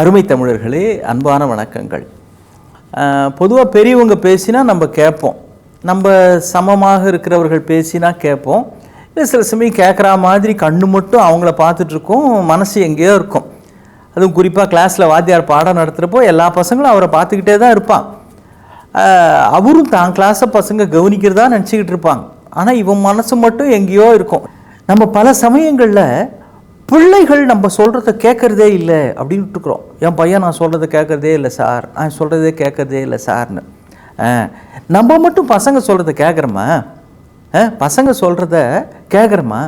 அருமை தமிழர்களே, அன்பான வணக்கங்கள். பொதுவாக பெரியவங்க பேசினா நம்ம கேட்போம், நம்ம சமமாக இருக்கிறவர்கள் பேசினா கேட்போம். இல்லை சில சமயம் கேட்குற மாதிரி கண்ணு மட்டும் அவங்கள பார்த்துட்ருக்கோம், மனசு எங்கேயோ இருக்கும். அதுவும் குறிப்பாக கிளாஸில் வாத்தியார் பாடம் நடத்துகிறப்போ எல்லா பசங்களும் அவரை பார்த்துக்கிட்டே தான் இருப்பான். அவரும் தான் கிளாஸை பசங்க கவனிக்கிறதா நினச்சிக்கிட்டு இருப்பாங்க. ஆனால் இவன் மனசு மட்டும் எங்கேயோ இருக்கும். நம்ம பல சமயங்களில் பிள்ளைகள் நம்ம சொல்கிறத கேட்குறதே இல்லை அப்படின்னு விட்டுக்கிறோம். என் பையன் நான் சொல்கிறத கேட்குறதே இல்லை சார், நான் சொல்கிறதே கேட்குறதே இல்லை சார்னு. நம்ம மட்டும் பசங்க சொல்கிறத கேட்குறோமா? பசங்க சொல்கிறத கேட்குறோமா?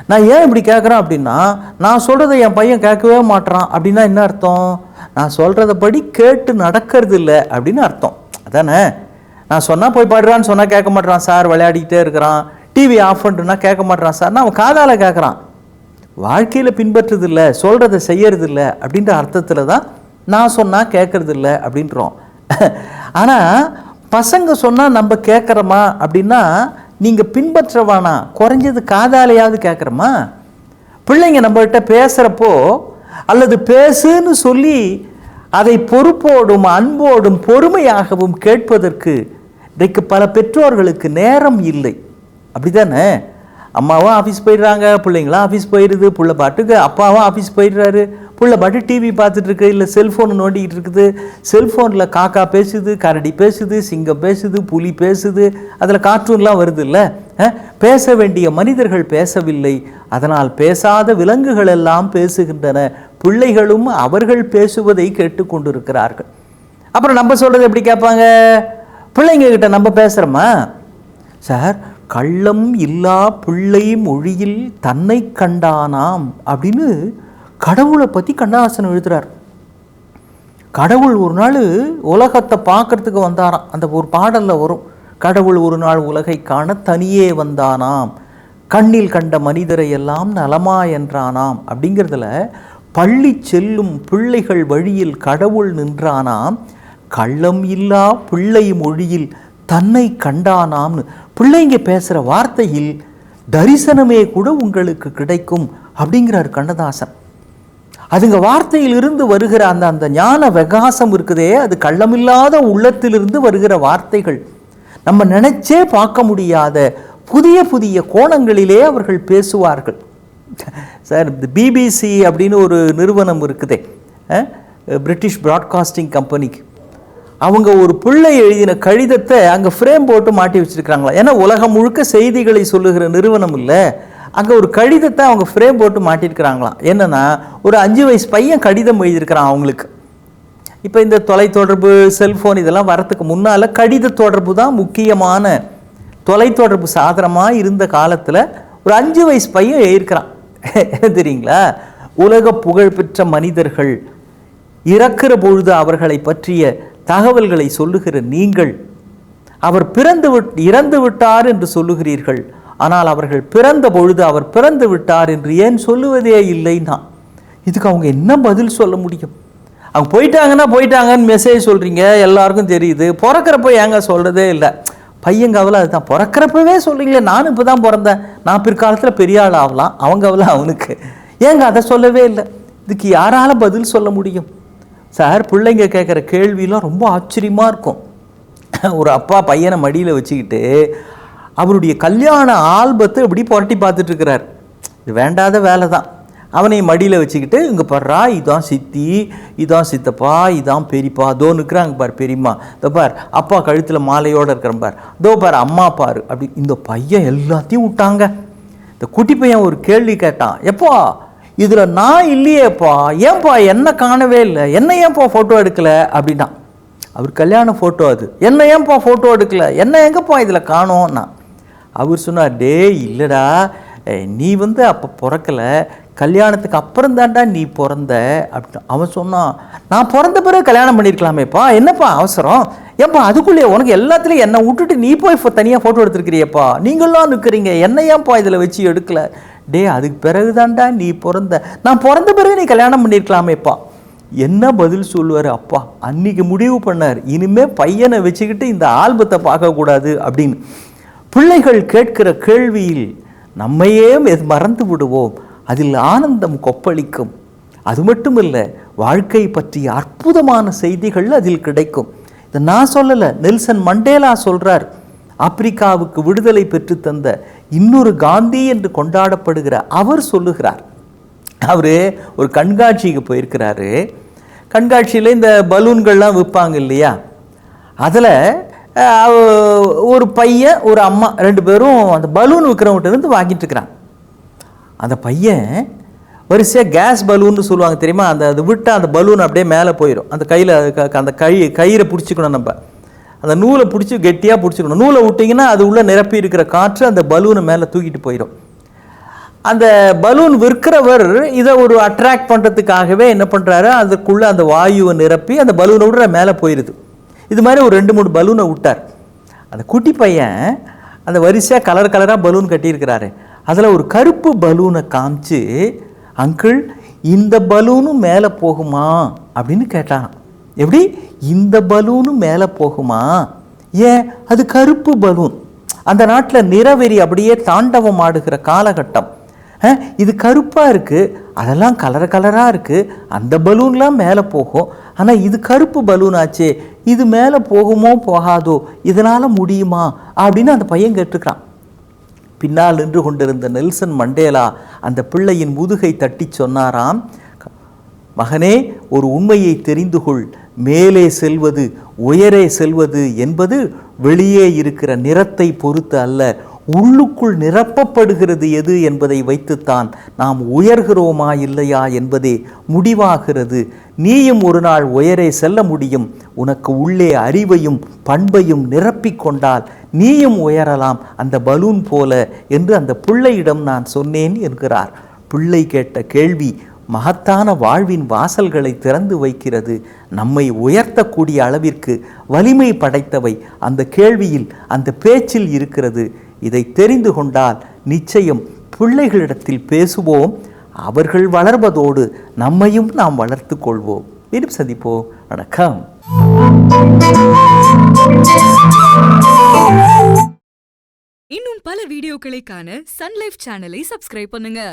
நான் ஏன் இப்படி கேட்குறேன் அப்படின்னா, நான் சொல்கிறத என் பையன் கேட்கவே மாட்டான் அப்படின்னா என்ன அர்த்தம்? நான் சொல்கிறத படி கேட்டு நடக்கிறது இல்லை அப்படின்னு அர்த்தம். அதானே? நான் சொன்னால் போய் பாடுறான்னு சொன்னால் கேட்க மாட்டான் சார், விளையாடிக்கிட்டே இருக்கிறான். டிவி ஆஃப் பண்ணுறேன்னா கேட்க மாட்டான் சார்னா அவன் காதால் கேட்குறான், வாழ்க்கையில் பின்பற்றுறதில்ல, சொல்கிறத செய்யறதில்ல அப்படின்ற அர்த்தத்தில் தான் நான் சொன்னால் கேட்குறதில்ல அப்படின்றோம். ஆனால் பசங்க சொன்னால் நம்ம கேட்குறோமா அப்படின்னா, நீங்கள் பின்பற்றவானா, குறைஞ்சது காதாலையாவது கேட்குறோமா? பிள்ளைங்க நம்மகிட்ட பேசுகிறப்போ அல்லது பேசுன்னு சொல்லி அதை பொறுப்போடும் அன்போடும் பொறுமையாகவும் கேட்பதற்கு இன்றைக்கு பல பெற்றோர்களுக்கு நேரம் இல்லை. அப்படி தானே? அம்மாவும் ஆஃபீஸ் போயிடுறாங்க, பிள்ளைங்களாம் ஆஃபீஸ் போயிடுது, புள்ள பாட்டுக்கு அப்பாவும் ஆஃபீஸ் போயிடுறாரு, புள்ள பாட்டு டிவி பார்த்துட்ருக்கு, இல்லை செல்ஃபோன் நோண்டிக்கிட்டு இருக்குது. செல்ஃபோனில் காக்கா பேசுது, கரடி பேசுது, சிங்கம் பேசுது, புலி பேசுது, அதில் கார்ட்டூன்லாம் வருது இல்லை? பேச வேண்டிய மனிதர்கள் பேசவில்லை, அதனால் பேசாத விலங்குகள் எல்லாம் பேசுகின்றன. பிள்ளைகளும் அவர்கள் பேசுவதை கேட்டுக்கொண்டிருக்கிறார்கள். அப்புறம் நம்ம சொல்கிறது எப்படி கேட்பாங்க? பிள்ளைங்க கிட்ட நம்ம பேசுகிறோமா? சார், கள்ளம் இல்லா பிள்ளை மொழியில் தன்னை கண்டானாம் அப்படின்னு கடவுளை பற்றி கண்ணதாசன் எழுதுறார். கடவுள் ஒரு நாள் உலகத்தை பார்க்கறதுக்கு வந்தாராம். அந்த ஒரு பாடலில் வரும், கடவுள் ஒரு நாள் உலகை காண தனியே வந்தானாம், கண்ணில் கண்ட மனிதரை எல்லாம் நலமா என்றானாம். அப்படிங்கிறதுல பள்ளி செல்லும் பிள்ளைகள் வழியில் கடவுள் நின்றானாம், கள்ளம் இல்லா பிள்ளை மொழியில் தன்னை கண்டானாம்னு. பிள்ளைங்க பேசுகிற வார்த்தையில் தரிசனமே கூட உங்களுக்கு கிடைக்கும் அப்படிங்கிறார் கண்ணதாசன். அதுங்க வார்த்தையிலிருந்து வருகிற அந்த ஞான வெகாசம் இருக்குதே, அது கள்ளமில்லாத உள்ளத்திலிருந்து வருகிற வார்த்தைகள். நம்ம நினைச்சே பார்க்க முடியாத புதிய புதிய கோணங்களிலே அவர்கள் பேசுவார்கள். சார், இந்த பிபிசி அப்படின்னு ஒரு நிறுவனம் இருக்குதே, பிரிட்டிஷ் ப்ராட்காஸ்டிங் கம்பெனிக்கு, அவங்க ஒரு பிள்ளை எழுதின கடிதத்தை அங்கே ஃப்ரேம் போட்டு மாட்டி வச்சுருக்காங்களா. ஏன்னா உலகம் முழுக்க செய்திகளை சொல்லுகிற நிறுவனம் இல்லை, அங்கே ஒரு கடிதத்தை அவங்க ஃப்ரேம் போட்டு மாட்டியிருக்கிறாங்களாம். என்னென்னா, ஒரு 5 வயசு பையன் கடிதம் எழுதியிருக்கிறான் அவங்களுக்கு. இப்போ இந்த தொலைத்தொடர்பு, செல்ஃபோன் இதெல்லாம் வரத்துக்கு முன்னால் கடித தொடர்பு தான் முக்கியமான தொலைத்தொடர்பு சாதனமாக இருந்த காலத்தில் ஒரு 5 வயசு பையன் எழுதியிருக்கிறான். தெரியுங்களா? உலக புகழ்பெற்ற மனிதர்கள் இறக்கிற பொழுது அவர்களை பற்றிய தகவல்களை சொல்லுகிற நீங்கள், அவர் இறந்து விட்டார் என்று சொல்லுகிறீர்கள், ஆனால் அவர்கள் பிறந்த பொழுது அவர் பிறந்து விட்டார் என்று ஏன் சொல்லுவதே இல்லைன்னா இதுக்கு அவங்க என்ன பதில் சொல்ல முடியும்? அவங்க போயிட்டாங்கன்னா போயிட்டாங்கன்னு மெசேஜ் சொல்கிறீங்க, எல்லாருக்கும் தெரியுது. பிறக்கிறப்ப ஏங்க சொல்கிறதே இல்லை? பையன் கவலை அதுதான், பிறக்கிறப்பவே சொல்கிறீங்களே, நானும் இப்போ தான் பிறந்தேன், நான் பிற்காலத்தில் பெரிய ஆள் ஆகலாம், அவங்க கவலை அவனுக்கு, ஏங்க அதை சொல்லவே இல்லை? இதுக்கு யாரால பதில் சொல்ல முடியும்? சார், பிள்ளைங்க கேட்குற கேள்வியெலாம் ரொம்ப ஆச்சரியமாக இருக்கும். ஒரு அப்பா பையனை மடியில் வச்சுக்கிட்டு அவருடைய கல்யாண ஆல்பத்தை இப்படி புரட்டி பார்த்துட்ருக்கிறார். இது வேண்டாத வேலை தான். அவனை மடியில் வச்சுக்கிட்டு, இங்கே பாடுறா, இதான் சித்தி, இதான் சித்தப்பா, இதான் பெரியப்பா, தோ நிற்கிறாங்க பார் பெரியம்மா, இதோ பார் அப்பா கழுத்தில் மாலையோடு இருக்கிற பார், தோ பார் அம்மா பாரு அப்படி. இந்த பையன் எல்லாத்தையும் விட்டாங்க. இந்த குட்டி பையன் ஒரு கேள்வி கேட்டான், எப்பா இதில் நான் இல்லையேப்பா, ஏன்பா என்ன காணவே இல்லை, என்ன ஏன்பா ஃபோட்டோ எடுக்கலை அப்படின்னா. அவர் கல்யாண ஃபோட்டோ அது, என்ன ஏன்பா ஃபோட்டோ எடுக்கலை, என்ன எங்கேப்பா இதில் காணோன்னா. அவர் சொன்னார், டே இல்லைடா, நீ அப்போ பிறக்கலை, கல்யாணத்துக்கு அப்புறம் தான்டா நீ பிறந்த அப்படின்னா. அவன் சொன்னான், நான் பிறந்த பிறகு கல்யாணம் பண்ணியிருக்கலாமேப்பா, என்னப்பா அவசரம், ஏப்பா அதுக்குள்ளேயே உனக்கு எல்லாத்துலேயும் என்னை விட்டுட்டு நீ போய் தனியாக ஃபோட்டோ எடுத்துருக்கிறியப்பா, நீங்களாம் நிற்கிறீங்க, என்ன ஏன்பா இதில் வச்சு எடுக்கலை. டே அதுக்கு பிறகு தான்டா நீ பிறந்த, நான் பிறந்த பிறகு நீ கல்யாணம் பண்ணியிருக்கலாமேப்பா. என்ன பதில் சொல்லுவார் அப்பா? அன்னைக்கு முடிவு பண்ணார், இனிமேல் பையனை வச்சுக்கிட்டு இந்த ஆல்பத்தை பார்க்கக்கூடாது அப்படின்னு. பிள்ளைகள் கேட்கிற கேள்வியில் நம்மையே மறந்து விடுவோம், அதில் ஆனந்தம் கொப்பளிக்கும். அது மட்டும் இல்லை, வாழ்க்கை பற்றிய அற்புதமான செய்திகள் அதில் கிடைக்கும். இதை நான் சொல்லலை, நெல்சன் மண்டேலா சொல்கிறார். ஆப்பிரிக்காவுக்கு விடுதலை பெற்று தந்த இன்னொரு காந்தி என்று கொண்டாடப்படுகிற அவர் சொல்லுகிறார். அவர் ஒரு கண்காட்சிக்கு போயிருக்கிறாரு. கண்காட்சியில் இந்த பலூன்கள்லாம் விற்பாங்க இல்லையா, அதில் ஒரு பையன் ஒரு அம்மா 2 பேரும் அந்த பலூன் விற்கிறவங்ககிட்ட இருந்து வாங்கிட்டு இருக்கிறான். அந்த பையன் வரிசையாக கேஸ் பலூன்னு சொல்லுவாங்க தெரியுமா, அது விட்டால் அந்த பலூன் அப்படியே மேலே போயிடும். அந்த கையில் அந்த கயிறை பிடிச்சிக்கணும், நம்ம அந்த நூலை பிடிச்சி கெட்டியாக பிடிச்சிக்கணும். நூலை விட்டிங்கன்னா அது உள்ளே நிரப்பி இருக்கிற காற்று அந்த பலூனை மேலே தூக்கிட்டு போயிடும். அந்த பலூன் விற்கிறவர் இதை ஒரு அட்ராக்ட் பண்ணுறதுக்காகவே என்ன பண்ணுறாரு, அதுக்குள்ளே அந்த வாயுவை நிரப்பி அந்த பலூனை விட மேலே போயிடுது. இது மாதிரி ஒரு 2-3 பலூனை விட்டார். அந்த குட்டி பையன் அந்த வரிசையாக கலராக பலூன் கட்டியிருக்கிறாரு. அதில் ஒரு கருப்பு பலூனை காமிச்சு, அங்கிள் இந்த பலூனும் மேலே போகுமா அப்படின்னு கேட்டான். எப்படி, இந்த பலூனும் மேலே போகுமா? ஏன், அது கருப்பு பலூன். அந்த நாட்டில் நிறவெறி அப்படியே தாண்டவம் ஆடுகிற காலகட்டம். இது கருப்பாக இருக்குது, அதெல்லாம் கலராக இருக்குது, அந்த பலூன்லாம் மேலே போகும். ஆனால் இது கருப்பு பலூன் ஆச்சே, இது மேலே போகுமோ போகாதோ, இதனால் முடியுமா அப்படின்னு அந்த பையன் கேட்டுக்கிறான். பின்னால் நின்று கொண்டிருந்த நெல்சன் மண்டேலா அந்த பிள்ளையின் முதுகை தட்டி சொன்னாராம், மகனே, ஒரு உண்மையை தெரிந்து கொள். மேலே செல்வது உயரே செல்வது என்பது வெளியே இருக்கிற நிறத்தை பொறுத்து அல்ல, உள்ளுக்குள் நிரப்பப்படுகிறது எது என்பதை வைத்துத்தான் நாம் உயர்கிறோமா இல்லையா என்பதே முடிவாகிறது. நீயும் ஒரு நாள் உயரே செல்ல முடியும். உனக்கு உள்ளே அறிவையும் பண்பையும் நிரப்பிக்கொண்டால் நீயும் உயரலாம், அந்த பலூன் போல என்று அந்த பிள்ளையிடம் நான் சொன்னேன் என்கிறார். பிள்ளை கேட்ட கேள்வி மகத்தான வாழ்வின் வாசல்களை திறந்து வைக்கிறது. நம்மை உயர்த்தக்கூடிய அளவிற்கு வலிமை படைத்தவை அந்த கேள்வியில், அந்த பேச்சில் இருக்கிறது. இதை தெரிந்து கொண்டால் நிச்சயம் பிள்ளைகளிடத்தில் பேசுவோம். அவர்கள் வளர்வதோடு நம்மையும் நாம் வளர்த்து கொள்வோம். மீண்டும் சந்திப்போம். வணக்கம். இன்னும் பல வீடியோக்களை காண சன் லைஃப் சேனலை சப்ஸ்கிரைப் பண்ணுங்க.